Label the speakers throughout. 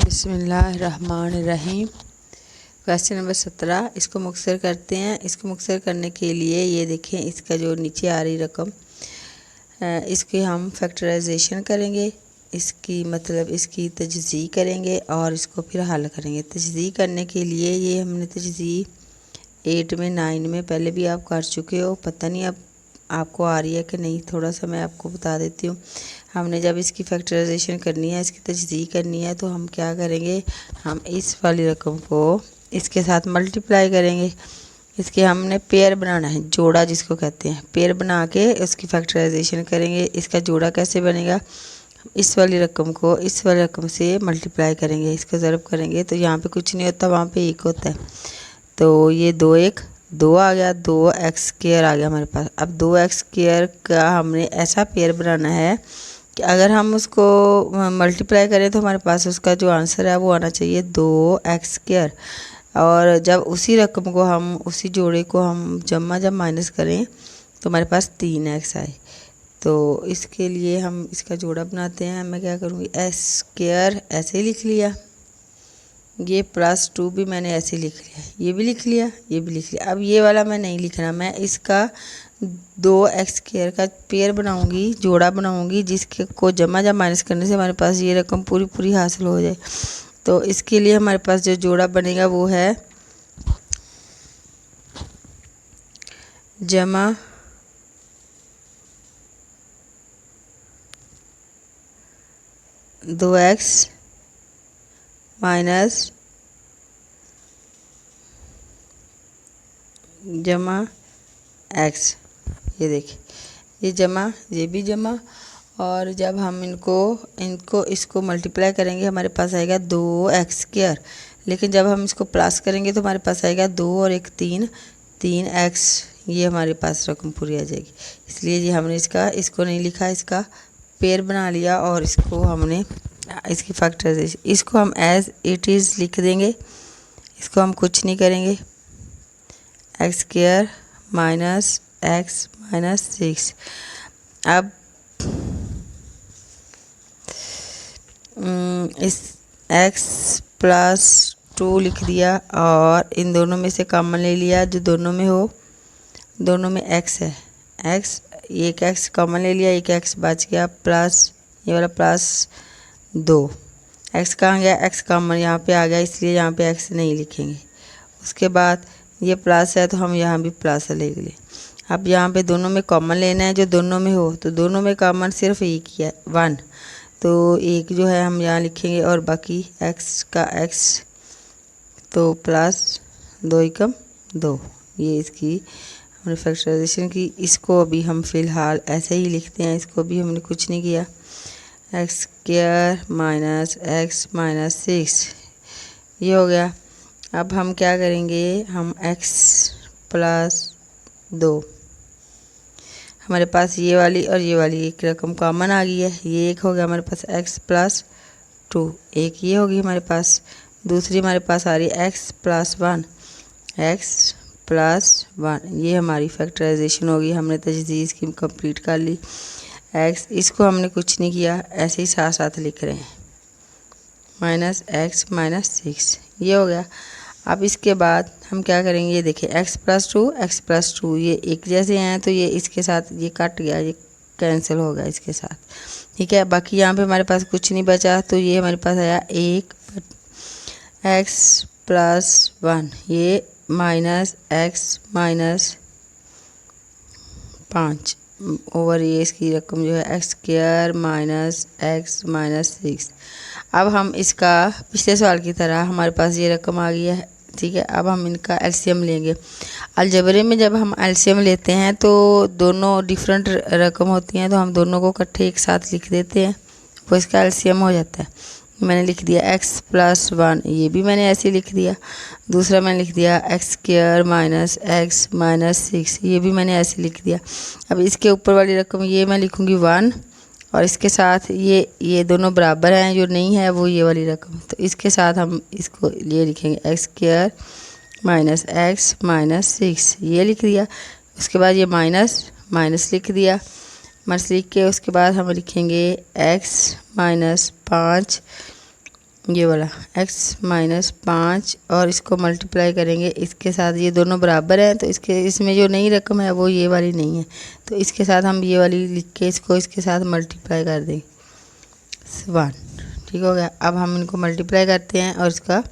Speaker 1: बिस्मिल्लाहिर्रहमानिर्रहीम। Question number 17, इसको मुख्तसर करते हैं। इसको मुख्तसर करने के लिए ये देखें, इसका जो नीचे आ रही रकम, इसकी हम फैक्टराइजेशन करेंगे, इसकी मतलब इसकी तजज़ी करेंगे और इसको फिर हल करेंगे। तजज़ी करने के लिए ये हमने तजज़ी 8 में 9 में पहले भी आप कर चुके हो, पता नहीं अब आपको आ रही है कि नहीं, थोड़ा सा मैं आपको बता देती हूँ। हमने जब इसकी फैक्टराइजेशन करनी है, इसकी तजज़ी करनी है, तो हम क्या करेंगे, हम इस वाली रकम को इसके साथ मल्टीप्लाई करेंगे। इसके हमने पेयर बनाना है, जोड़ा जिसको कहते हैं, पेयर बना के उसकी फैक्टराइजेशन करेंगे। इसका जोड़ा कैसे बनेगा, इस वाली रकम को इस वाली रकम से मल्टीप्लाई करेंगे, इसको ज़रब करेंगे तो यहाँ पे कुछ नहीं होता, वहाँ पे 1 होता है। तो ये 2 1 2 आ गया, 2x² आ गया हमारे पास। अब 2x² का हमने ऐसा पेयर बनाना है कि अगर हम उसको मल्टीप्लाई करें तो हमारे पास उसका जो आंसर है वो आना चाहिए 2x²। और जब उसी रकम को हम उसी जोड़े को हम जब माइनस करें तो हमारे पास 3x आए। तो इसके लिए हम इसका जोड़ा बनाते हैं। मैं क्या करूँगी, s² ऐसे ही लिख लिया, ये +2 भी मैंने ऐसे लिख लिया, ये भी लिख लिया, ये भी लिख लिया। अब ये वाला मैं नहीं लिखना, मैं इसका 2x² का पेयर बनाऊंगी, जोड़ा बनाऊंगी, जिसके को जब माइनस करने से हमारे पास ये रकम पूरी पूरी हासिल हो जाए। तो इसके लिए हमारे पास जो जोड़ा बनेगा वो है जमा 2x माइनस जमा x। ये देखिए, ये जमा, ये भी जमा, और जब हम इसको मल्टीप्लाई करेंगे हमारे पास आएगा 2x²। लेकिन जब हम इसको प्लस करेंगे तो हमारे पास आएगा 2 और 1 3x। ये हमारे पास रकम पूरी आ जाएगी। इसलिए ये हमने इसको नहीं लिखा, इसका पेयर बना लिया और इसको हमने इसकी फैक्टराइजेशन, इसको हम एज इट इज़ लिख देंगे, इसको हम कुछ नहीं करेंगे। x² minus x minus 6। अब इस x +2 लिख दिया और इन दोनों में से कॉमन ले लिया, जो दोनों में हो, दोनों में x है, x, एक x कॉमन ले लिया, एक x बच गया, प्लस ये वाला +2। x कहाँ गया, x कॉमन यहाँ पे आ गया, इसलिए यहाँ पे x नहीं लिखेंगे। उसके बाद ये प्लस है तो हम यहाँ भी प्लस लिख लें। अब यहाँ पे दोनों में कॉमन लेना है, जो दोनों में हो, तो दोनों में कॉमन सिर्फ एक ही है, 1। तो एक जो है हम यहाँ लिखेंगे और बाकी x का x, तो +2 एकम 2। ये इसकी हमने फैक्टराइजेशन की। इसको अभी हम फ़िलहाल ऐसे ही लिखते हैं, इसको भी हमने कुछ नहीं किया। x² माइनस x माइनस 6 ये हो गया। अब हम क्या करेंगे, हम x +2, हमारे पास ये वाली और ये वाली एक रकम कॉमन आ गई है, ये एक हो गया हमारे पास x +2, एक ये होगी हमारे पास। दूसरी हमारे पास आ रही है x +1, x +1, ये हमारी फैक्टराइजेशन होगी। हमने तजदीद की कंप्लीट कर ली। x, इसको हमने कुछ नहीं किया, ऐसे ही साथ साथ लिख रहे हैं, माइनस x माइनस 6 ये हो गया। अब इसके बाद हम क्या करेंगे, ये देखिए x +2 ये एक जैसे हैं, तो ये इसके साथ ये कट गया, ये कैंसिल हो गया इसके साथ, ठीक है। बाकी यहाँ पे हमारे पास कुछ नहीं बचा, तो ये हमारे पास आया 1 x +1, ये माइनस x माइनस 5 ओवर ये इसकी रकम जो है x² माइनस x माइनस 6। अब हम इसका पिछले सवाल की तरह हमारे पास ये रकम आ गई है, ठीक है। अब हम इनका एलसीएम लेंगे। अलजबरे में जब हम एलसीएम लेते हैं तो दोनों डिफरेंट रकम होती हैं, तो हम दोनों को इकट्ठे एक साथ लिख देते हैं, वो इसका एलसीएम हो जाता है। मैंने लिख दिया x +1, ये भी मैंने ऐसे ही लिख दिया। दूसरा मैंने लिख दिया x² माइनस x माइनस 6, ये भी मैंने ऐसे लिख दिया। अब इसके ऊपर वाली रकम ये मैं लिखूँगी 1, और इसके साथ ये दोनों बराबर हैं, जो नहीं है वो ये वाली रकम, तो इसके साथ हम इसको ये लिखेंगे x² माइनस x माइनस 6, ये लिख दिया। उसके बाद ये माइनस लिख दिया, माइनस लिख के उसके बाद हम लिखेंगे x -5 ये वाला x-5 और इसको मल्टीप्लाई करेंगे इसके साथ। ये दोनों बराबर हैं तो इसमें जो नई रकम है वो ये वाली नहीं है, तो इसके साथ हम ये वाली लिख के इसको इसके साथ मल्टीप्लाई कर देंगे 1। ठीक हो गया। अब हम इनको मल्टीप्लाई करते हैं और इसका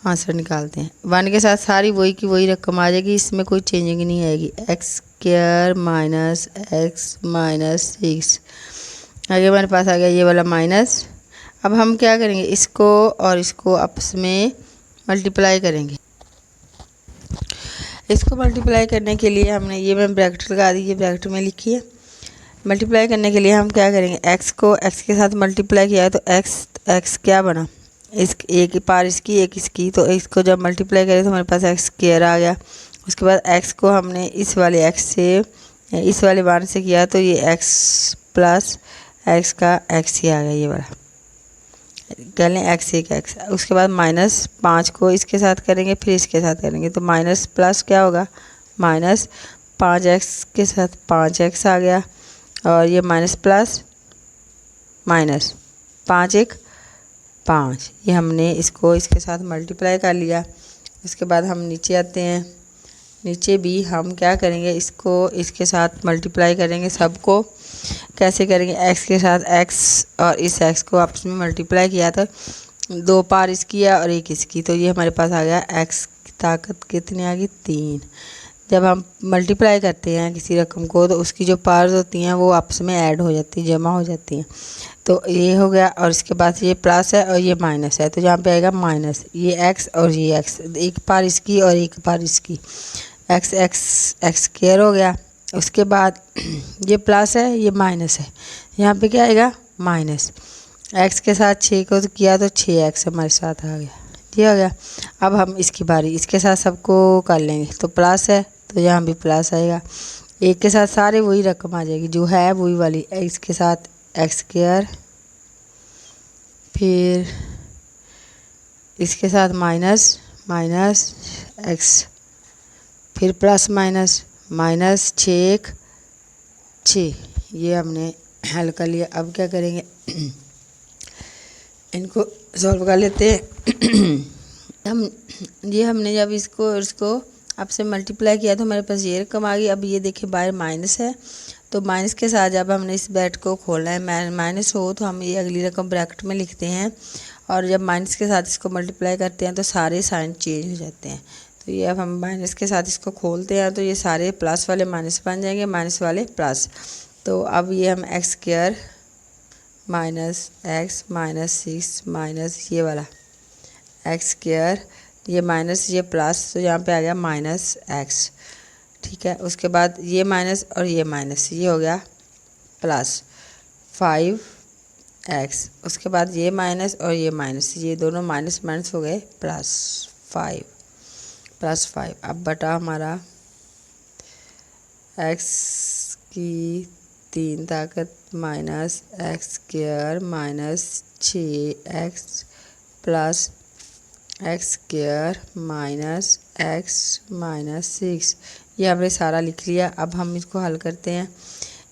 Speaker 1: आंसर निकालते हैं। 1 के साथ सारी वही की वही रकम आ जाएगी, इसमें कोई चेंजिंग नहीं आएगी। x² minus x minus 6। आगे हमारे पास आ गया ये वाला माइनस। अब हम क्या करेंगे, इसको और इसको आपस में मल्टीप्लाई करेंगे। इसको मल्टीप्लाई करने के लिए हमने ये मैं ब्रैकेट लगा दी, ये ब्रैकेट में लिखी है। मल्टीप्लाई करने के लिए हम क्या करेंगे, x को x के साथ मल्टीप्लाई किया है तो x क्या बना, इस एक पार इसकी एक इसकी, तो इसको जब मल्टीप्लाई करें तो हमारे पास x² आ गया। उसके बाद x को हमने इस वाले x से इस वाले 1 से किया तो ये x प्लस x का x ही आ गया, ये वाला कह लें x एक x। उसके बाद -5 को इसके साथ करेंगे फिर इसके साथ करेंगे तो माइनस प्लस क्या होगा, -5x के साथ 5x आ गया और ये माइनस प्लस माइनस 5 1 5, ये हमने इसको इसके साथ मल्टीप्लाई कर लिया। उसके बाद हम नीचे आते हैं, नीचे भी हम क्या करेंगे, इसको इसके साथ मल्टीप्लाई करेंगे सबको। कैसे करेंगे, x के साथ x और इस x को आपस में मल्टीप्लाई किया तो 2 पार इसकी है और 1 इसकी, तो ये हमारे पास आ गया x की ताकत कितनी आ गई 3। जब हम मल्टीप्लाई करते हैं किसी रकम को तो उसकी जो पार्स होती हैं वो आपस में ऐड हो जाती हैं, जमा हो जाती हैं। तो ये हो गया और इसके बाद ये प्लस है और ये माइनस है, तो यहाँ पे आएगा माइनस, ये x और ये x, एक पार इसकी और एक पार इसकी, x² हो गया। उसके बाद ये प्लस है ये माइनस है, यहाँ पे क्या आएगा माइनस। x के साथ 6 को तो किया तो 6x हमारे साथ आ गया, ये हो गया। अब हम इसकी बारी इसके साथ सबको कर लेंगे तो प्लस है तो यहाँ भी प्लस आएगा। एक के साथ सारे वही रकम आ जाएगी जो है वही वाली, x के साथ x², फिर इसके साथ माइनस माइनस x, फिर प्लस माइनस माइनस 6 6, ये हमने हल कर लिया। अब क्या करेंगे, इनको सॉल्व कर लेते हैं। हमने जब इसको आपसे मल्टीप्लाई किया तो हमारे पास ये रकम आ गई। अब ये देखिए बाहर माइनस है तो माइनस के साथ जब हमने इस ब्रैकेट को खोलना है, माइनस हो तो हम ये अगली रकम ब्रैकेट में लिखते हैं और जब माइनस के साथ इसको मल्टीप्लाई करते हैं तो सारे साइन चेंज हो जाते हैं। तो ये अब हम माइनस के साथ इसको खोलते हैं तो ये सारे प्लस वाले माइनस बन जाएंगे, माइनस वाले प्लस। तो अब ये हम x² minus x minus 6 minus ये वाला x², ये माइनस ये प्लस, तो यहाँ पे आ गया माइनस x। ठीक है, उसके बाद ये माइनस और ये माइनस, ये हो गया प्लस 5x। उसके बाद ये माइनस और ये माइनस, ये दोनों माइनस माइनस हो गए +5। अब बटा हमारा x की 3 ताकत minus x² minus 6x plus x² minus x minus 6, ये हमने सारा लिख लिया। अब हम इसको हल करते हैं।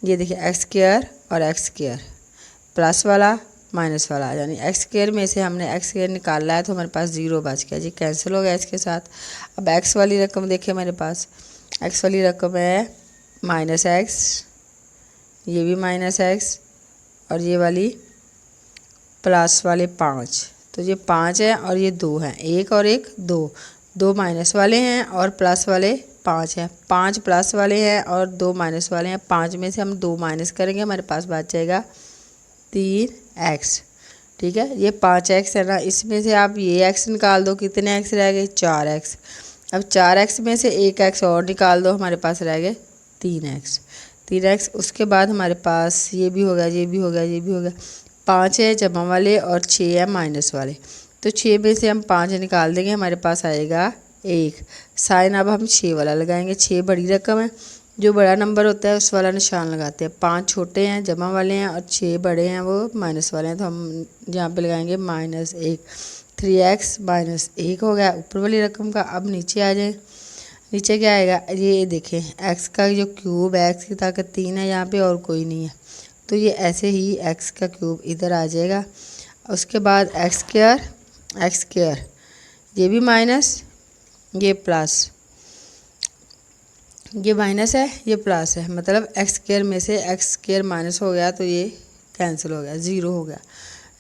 Speaker 1: ये देखिए x² और x² प्लस वाला माइनस वाला, यानी x² में से हमने x² निकाला है तो हमारे पास 0 बच गया, जी कैंसिल हो गया इसके साथ। अब x वाली रकम देखिए मेरे पास, x वाली रकम है -x, ये भी -x और ये वाली प्लस वाले 5, तो ये 5 है और ये 2 हैं, 1 और 1 2 माइनस वाले हैं और प्लस वाले 5 हैं, 5 प्लस वाले हैं और 2 माइनस वाले हैं। 5 में से हम 2 माइनस करेंगे, हमारे पास बच जाएगा 3x। ठीक है, ये 5x है ना, इसमें से आप ये x निकाल दो, कितने x रह गए 4x। अब 4x में से 1x और निकाल दो, हमारे पास रह गए 3x। उसके बाद हमारे पास ये भी हो गया, ये भी हो गया, ये भी हो गया। 5 है जमा वाले और 6 है माइनस वाले, तो 6 में से हम 5 निकाल देंगे, हमारे पास आएगा 1। साइन अब हम 6 वाला लगाएंगे, 6 बड़ी रकम है, जो बड़ा नंबर होता है उस वाला निशान लगाते हैं। 5 छोटे हैं जमा वाले हैं और 6 बड़े हैं वो माइनस वाले हैं, तो हम यहाँ पे लगाएंगे -1। 3x माइनस 1 हो गया ऊपर वाली रकम का। अब नीचे आ जाए, नीचे क्या आएगा, ये देखें x का जो क्यूब है, x की ताकत 3 है यहाँ पे और कोई नहीं है, तो ये ऐसे ही x का क्यूब इधर आ जाएगा उसके बाद एक्स स्क्वायर, ये भी माइनस, ये प्लस, ये माइनस है, ये प्लस है, मतलब एक्स स्क्वायर में से एक्स स्क्वायर माइनस हो गया तो ये कैंसिल हो गया, ज़ीरो हो गया,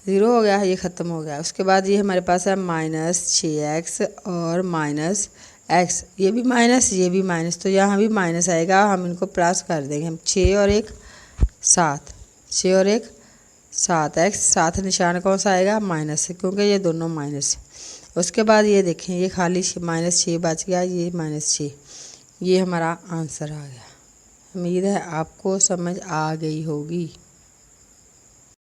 Speaker 1: ज़ीरो हो गया, ये ख़त्म हो गया। उसके बाद ये हमारे पास है -6x और माइनस एक्स, ये भी माइनस, ये भी माइनस, तो यहाँ भी माइनस आएगा, हम इनको प्लस कर देंगे। हम 6 और 1 7, 6 और 1 7, एक्स साथ निशान कौन सा आएगा, माइनस, क्योंकि ये दोनों माइनस है। उसके बाद ये देखें, ये खाली -6 बच गया, ये -6, ये हमारा आंसर आ गया। उम्मीद है आपको समझ आ गई होगी।